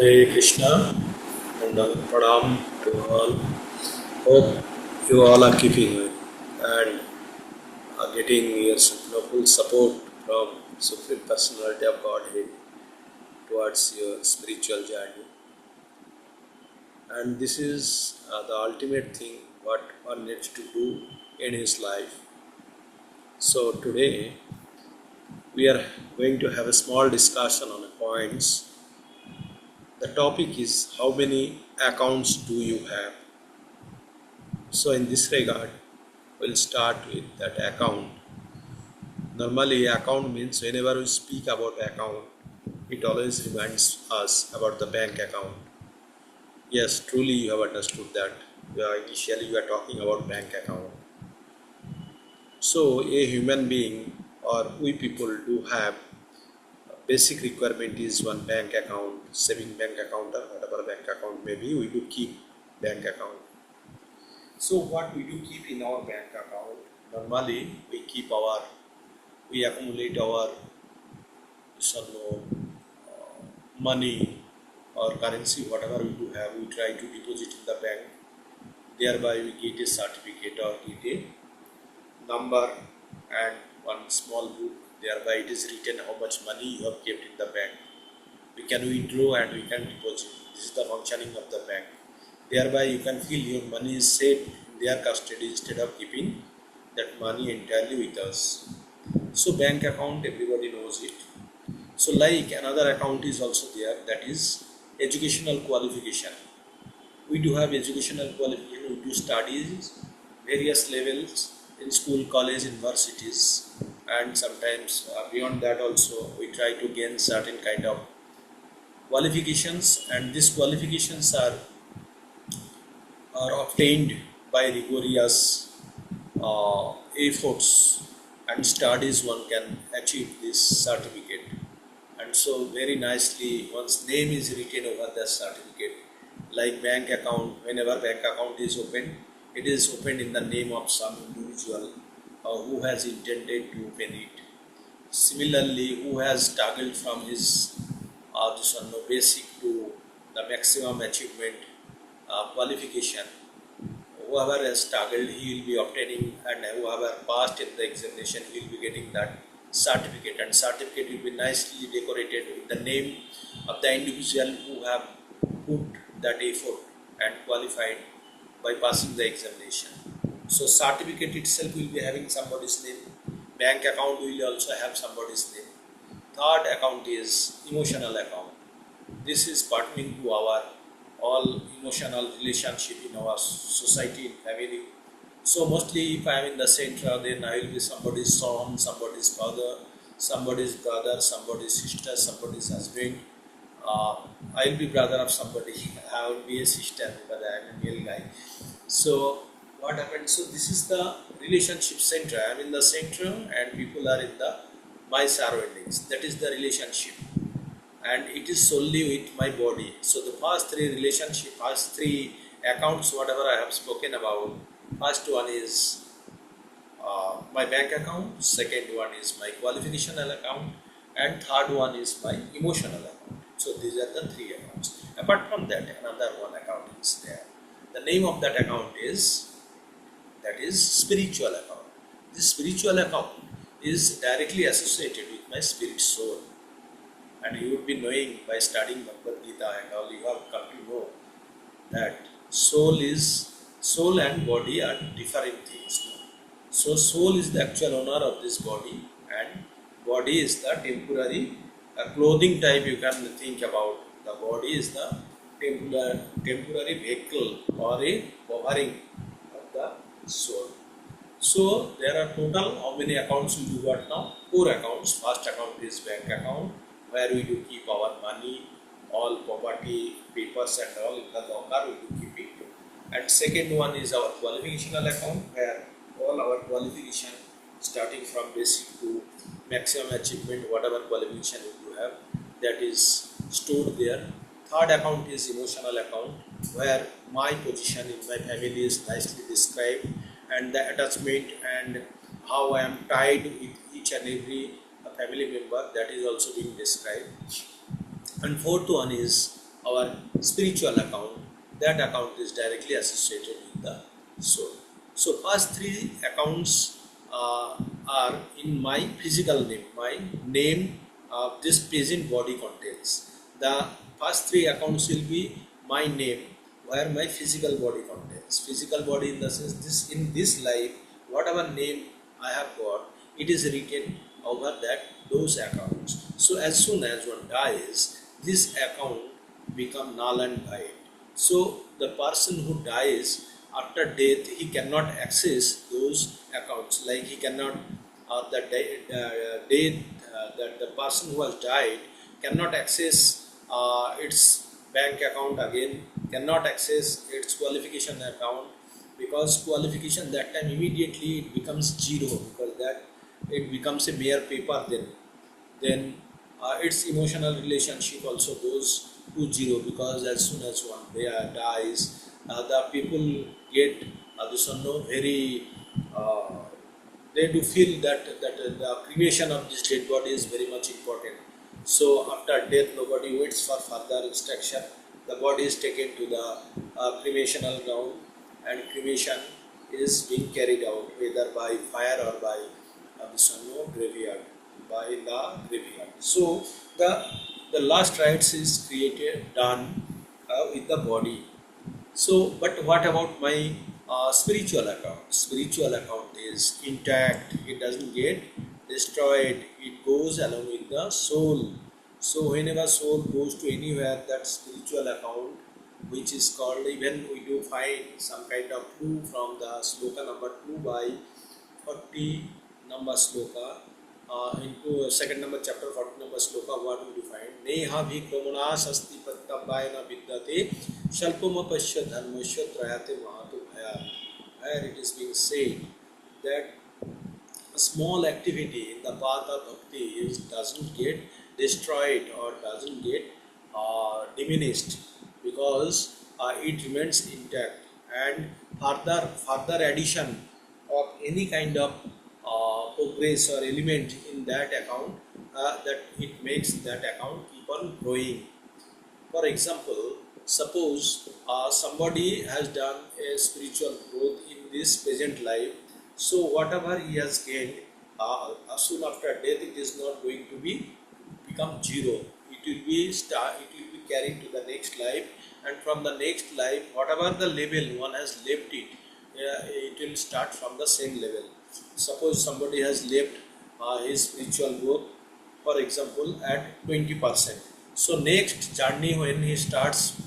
Hare Krishna and Pranam to all. Hope you all are keeping well and are getting your full support from Supreme Personality of Godhead towards your spiritual journey. And this is the ultimate thing what one needs to do in his life. So today we are going to have a small discussion on the points. The topic is how many accounts do you have? So in this regard, we'll start with that account. Normally, account means whenever we speak about account, it always reminds us about the bank account. Yes, truly you have understood that. Initially, you are talking about bank account. So a human being or we people do have basic requirement is one bank account, saving bank account or whatever bank account maybe we do keep bank account. So what we do keep in our bank account, normally we accumulate our money or currency, whatever we do have, we try to deposit in the bank. Thereby we get a certificate or get a number and one small book. Thereby it is written how much money you have kept in the bank. We can withdraw and we can deposit. This is the functioning of the bank. Thereby you can feel your money is safe in their custody instead of keeping that money entirely with us. So bank account, everybody knows it. So like another account is also there, that is educational qualification. We do have educational qualification, we do studies, various levels in school, college, universities, and sometimes beyond that also we try to gain certain kind of qualifications, and these qualifications are obtained by rigorous efforts and studies. One can achieve this certificate, and so very nicely one's name is written over the certificate. Like bank account, whenever bank account is opened, it is opened in the name of some individual who has intended to open it. Similarly, who has struggled from his basic to the maximum achievement qualification. Whoever has struggled, he will be obtaining, and whoever passed in the examination, he will be getting that certificate, and certificate will be nicely decorated with the name of the individual who have put that effort and qualified by passing the examination. So certificate itself will be having somebody's name. Bank account will also have somebody's name. Third account is emotional account. This is pertaining to our all emotional relationship in our society, in family. So mostly if I am in the center, then I will be somebody's son, somebody's father, somebody's brother, somebody's sister, somebody's husband. I will be brother of somebody. I will be a sister because I am a male guy. So what happened? So this is the relationship center. I am in the center and people are in the my surroundings. That is the relationship, and it is solely with my body. So the first three accounts, whatever I have spoken about. First one is my bank account. Second one is my qualificational account, and third one is my emotional account. So these are the three accounts. Apart from that, another one account is there. The name of that account is spiritual account. This spiritual account is directly associated with my spirit soul, and you would be knowing by studying Bhagavad Gita and all, you have come to know that soul and body are different things. So soul is the actual owner of this body, and body is the temporary clothing type. You can think about the body is the temporary vehicle or a covering of the soul. So there are total how many accounts we do what now? 4 accounts. First account is bank account, where we do keep our money, all property, papers and all in the locker, we do keep it. And second one is our qualificational account, where all our qualification starting from basic to maximum achievement, whatever qualification we do have, that is stored there. Third account is emotional account, where my position in my family is nicely described, and the attachment and how I am tied with each and every family member, that is also being described. And fourth one is our spiritual account, that account is directly associated with the soul. So first three accounts are in my physical name, my name this present body contains. The first three accounts will be my name, where my physical body contains. Physical body in the sense, this in this life, whatever name I have got, it is written over that those accounts. So as soon as one dies, this account become null and void. So the person who dies after death, he cannot access those accounts. Like he cannot death that the person who has died cannot access its bank account again, cannot access its qualification account, because qualification that time immediately it becomes zero, because that it becomes a mere paper. Then its emotional relationship also goes to zero, because as soon as one dies, the people get this one no very they do feel that the cremation of this dead body is very much important. So after death, nobody waits for further instruction. The body is taken to the cremational ground, and cremation is being carried out either by fire or by this one no graveyard, by the graveyard. So the last rites is created done with the body. So, but what about my spiritual account? Spiritual account is intact. It doesn't get destroyed. It goes along with the soul. So, whenever soul goes to anywhere, that spiritual account, which is called, even we do find some kind of clue from the sloka number 2 by 40 number sloka. Into second number chapter 40 number sloka, what we do find? Neha bhi kramana sasti pratabhayana vidyate shalpama pasya dharmasya trayate mahatu bhaya. Where it is being said that a small activity in the path of bhakti doesn't get destroyed or doesn't get diminished, because it remains intact, and further addition of any kind of progress or element in that account, that it makes that account keep on growing. For example, suppose somebody has done a spiritual growth in this present life, so whatever he has gained, soon after death, it is not going to be become zero. It will be carried to the next life, and from the next life, whatever the level one has left it, it will start from the same level. Suppose somebody has left his spiritual growth, for example, at 20%. So next journey, when he starts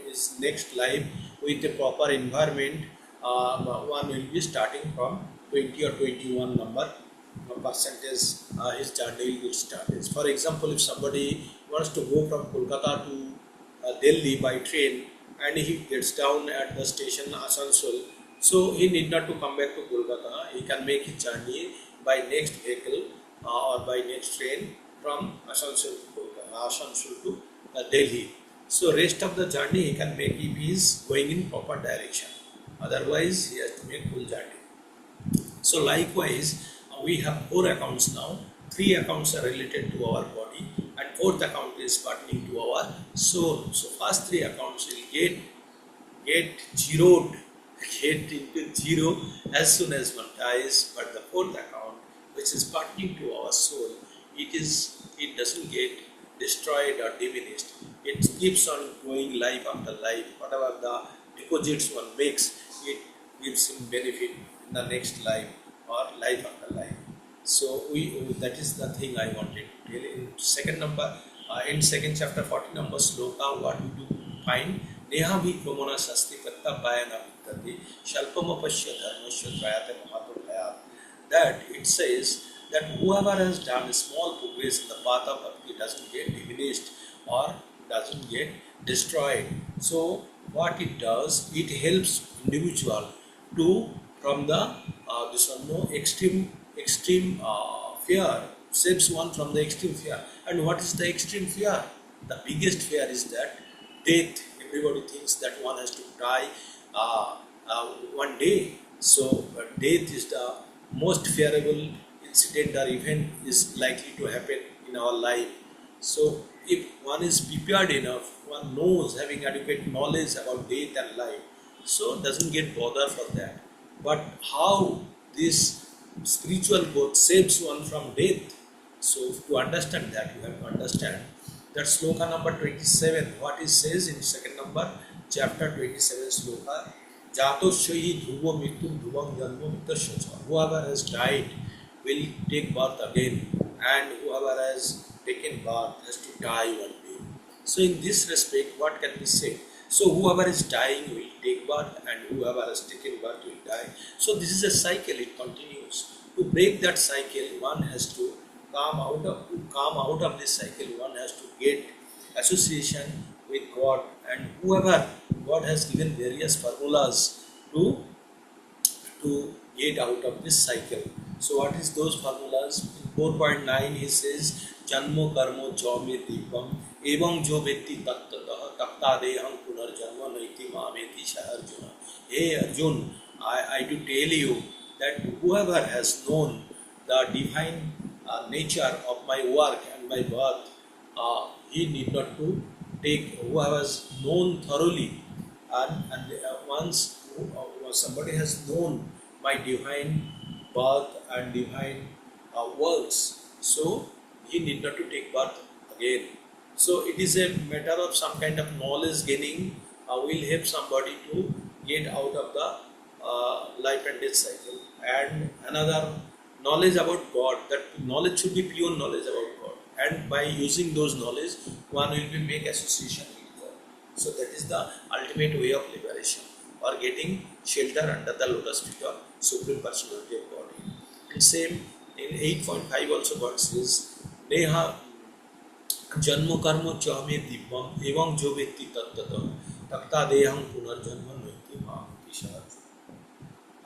his next life with a proper environment, one will be starting from 20 or 21 number percentage. His journey will start. For example, if somebody wants to go from Kolkata to Delhi by train, and he gets down at the station Asansol, so he need not to come back to Kolkata. He can make his journey by next vehicle or by next train from Asansol to Delhi. So rest of the journey he can make if he is going in proper direction. Otherwise, he has to make full journey. So likewise, we have 4 accounts now. 3 accounts are related to our body, and 4th account is pertaining to our soul. So first 3 accounts will get zeroed, get into zero as soon as one dies. But the 4th account, which is pertaining to our soul, it doesn't get destroyed or diminished. It keeps on growing life after life. Whatever the deposits one makes, it gives him benefit in the next life or life after life. So that is the thing I wanted to tell. In second chapter 40 number sloka, what we do find? Neha bhi kramana sasti pratabhayana vidyate shalpama pasya dharmasya trayate mahatu bhaya. That it says that whoever has done a small progress in the path of bhakti doesn't get diminished or doesn't get destroyed. So what it does, it helps individual to from the extreme fear, saves one from the extreme fear. And what is the extreme fear? The biggest fear is that death. Everybody thinks that one has to die one day. So death is the most fearable incident or event is likely to happen in our life. So if one is prepared enough, one knows, having adequate knowledge about death and life, so doesn't get bothered for that. But how this spiritual growth saves one from death? So to understand that, you have to understand that sloka number 27, what it says in second number, chapter 27 sloka, Jatosyahi dhruva mrityum dhruvam janma mitasya. Whoever has died will take birth again, and whoever has taken birth has to die one day. So in this respect, what can be said? So whoever is dying will take birth, and whoever has taken birth will die. So this is a cycle, it continues. To break that cycle, one has to come out of this cycle, one has to get association with God, and whoever God has given various formulas to get out of this cycle. So what is those formulas? In 4.9 he says, Janmo karmo jaume deepam evam jo vetti tattata taptadeham punarjanma naiti mameti Arjuna. Hey Arjun, I do tell you that whoever has known the divine nature of my work and my birth, he need not to take, who has known thoroughly, and once somebody has known my divine birth and divine works, so he need not to take birth again. So it is a matter of some kind of knowledge gaining will help somebody to get out of the life and death cycle. And another, knowledge about God, that knowledge should be pure knowledge about God, and by using those knowledge one will be make association with God. So that is the ultimate way of liberation, or getting shelter under the lotus feet of Supreme Personality of God. And same in 8.5 also God says, Neha Janmo karmo chame dibbam evam jo vetti tattata takta deham punarjanma naiti mamiti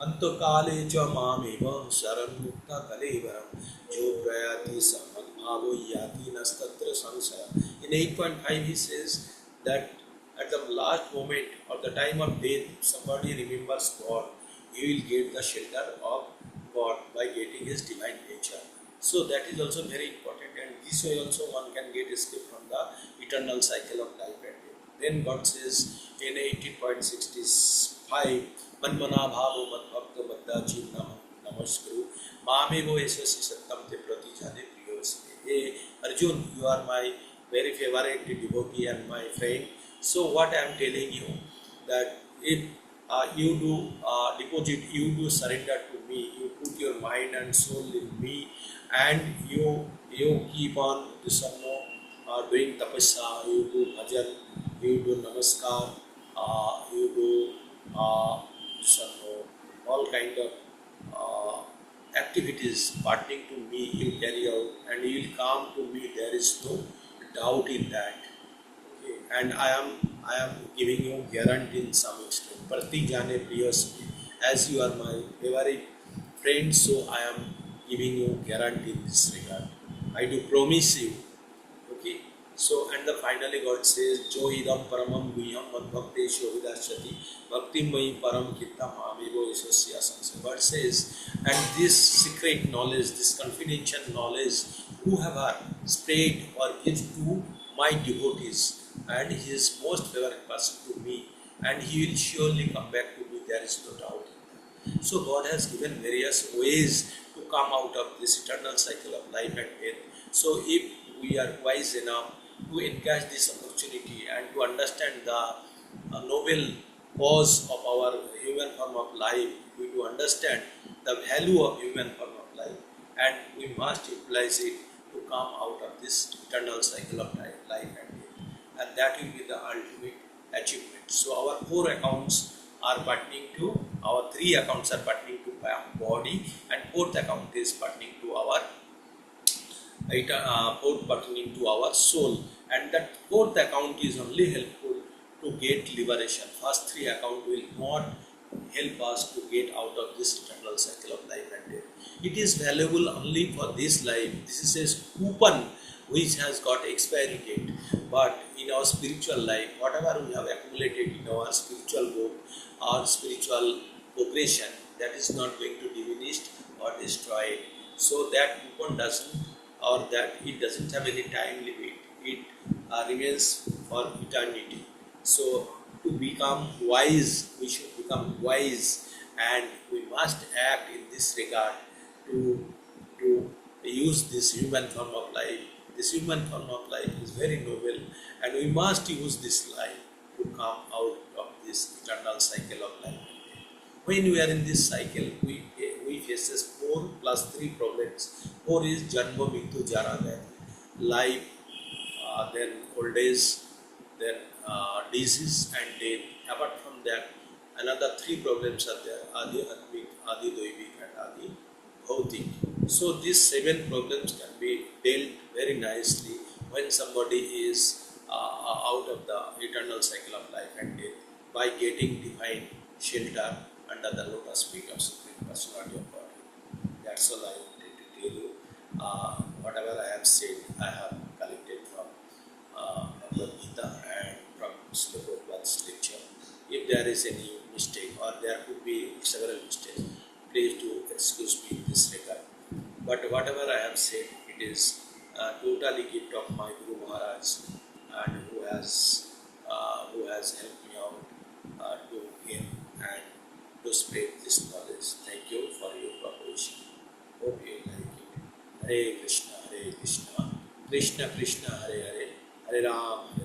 अंतकाले च मामेवं शरण मुक्ता कलेवरम जो प्रयाति समद्भावो याति नस्तत्र संशय. In 8.5 he says that at the last moment or the time of death, somebody remembers God, he will get the shelter of God by getting his divine nature. So that is also very important, and this way also one can get escape from the eternal cycle of life and death. Then God says in 18.65, मनमना भावो मत भक्त मद्दाची नमस्कृ मामेवो यशस्वी सत्तम ते प्रति जाने प्रियोस्ते. Hey Arjun, you are my very favorite devotee and my friend. So what I am telling you, that if you do deposit, you do surrender to me, you put your mind and soul in me, and you keep on doing tapasya, you do bhajan, you do namaskar, you do all kind of activities pertaining to me you carry out, and you will come to me, there is no doubt in that. Okay. And I am giving you guarantee in some extent. Prati jane priyasmi, as you are my favorite friend, so I am giving you guarantee in this regard. I do promise you. Okay. So, and the finally God says, Jo idam paramam guhyam mad bhakteshu vidashati bhakti mai param kittam amevo yasasya sansa. God says, and this secret knowledge, this confidential knowledge, whoever spread or gives to my devotees, and he is most favorite person to me, and he will surely come back to me, there is no doubt in that. So God has given various ways to come out of this eternal cycle of life and death. So if we are wise enough to encash this opportunity and to understand the noble cause of our human form of life, we do understand the value of human form of life, and we must utilize it to come out of this eternal cycle of life and death, and that will be the ultimate achievement. So our four accounts are pertaining to, our three accounts are pertaining to body, and fourth account is pertaining to our pertaining to our soul, and that fourth account is only helpful to get liberation. First three account will not help us to get out of this eternal cycle of life and death. It is valuable only for this life. This is a coupon which has got expiry date. But in our spiritual life, whatever we have accumulated in our spiritual growth or spiritual progression, that is not going to diminish or destroyed. So that coupon doesn't, or that it doesn't have any time limit. It remains for eternity. So to become wise, we should become wise, and we must act in this regard to use this human form of life. This human form of life is very noble, and we must use this life to come out of this eternal cycle of life. When we are in this cycle, we faces 4 plus 3 problems. 4 is Janma Mritu Jara Vyadhi, life, then old age, then disease and death. Apart from that, another 3 problems are there: Adi Atmik, Adi Doivik, and Adi Bhautik. So these 7 problems can be dealt very nicely when somebody is out of the eternal cycle of life and death by getting divine shelter under the lotus feet of Supreme Personality of God. That's all I wanted to tell you. Whatever I have said, I have collected from Bhagavad Gita and from Srila Prabhupada's lecture. If there is any mistake, or there could be several mistakes, please do excuse me in this regard. But whatever I have said, it is totally gift of my Guru Maharaj, and who has helped me out to gain and to spread this knowledge. Thank you for your cooperation. Hope you like it. Hare Krishna, Krishna Krishna, Hare Hare, Hare Ram.